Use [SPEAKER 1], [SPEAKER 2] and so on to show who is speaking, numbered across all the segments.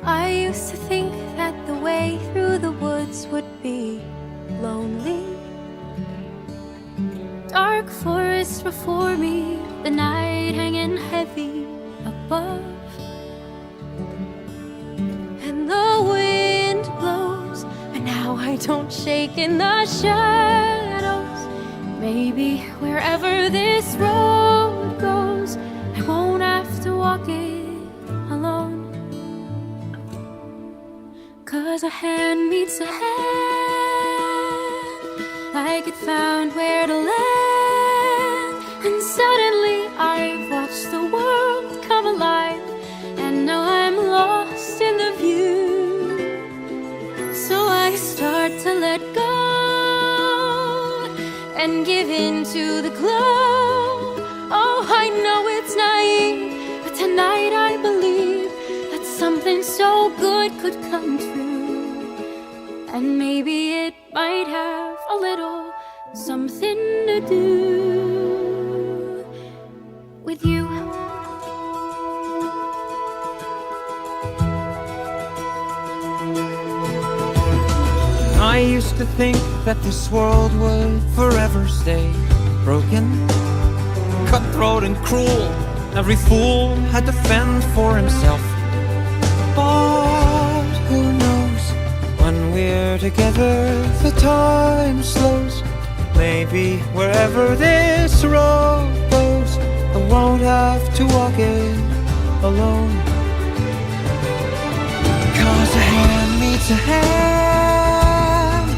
[SPEAKER 1] I used to think that the way through the woods would be lonely. Dark forest before me, the night hanging heavy above, and the wind blows, and now I don't shake in the shadows. Maybe wherever this road goes, I won't have to walk it alone. 'Cause a hand meets a hand, like it found where to land. And suddenly I've watched the world come alive, and now I'm lost in the view. So I start to let go and give in to the glow. Oh, I know it's naive, but tonight I believe that something so good could come true. And maybe it might have a little something to do with you.
[SPEAKER 2] I used to think that this world would forever stay broken, cutthroat and cruel. Every fool had to fend for himself. But who knows, when we're together the time slows. Maybe wherever this road goes, I won't have to walk it alone. 'Cause a hand meets a hand,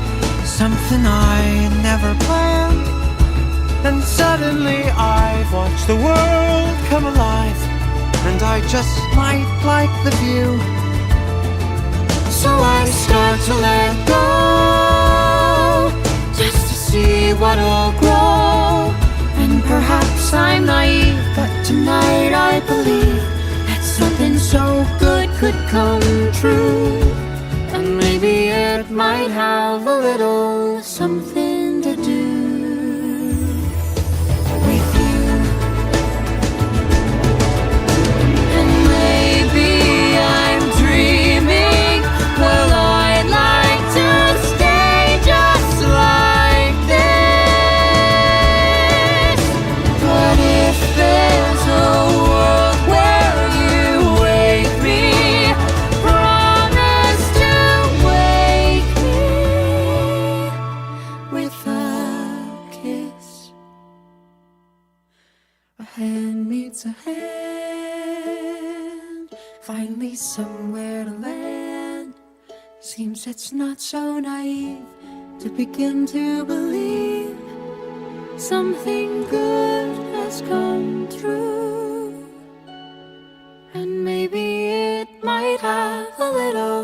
[SPEAKER 2] something I never planned. And suddenly I've watched the world come alive, and I just might like the view. So I start to let go, just to see what'll grow. And perhaps I'm naive, but tonight I believe that something so good could come true. And maybe it might have a little something to do with you. And maybe I'm dreaming. Well, I'd like to stay just like this. But if there's a world where you wake me, promise to wake me with a kiss. A hand meets a hand, finally somewhere to land. Seems it's not so naive to begin to believe something good has come true. And maybe it might have a little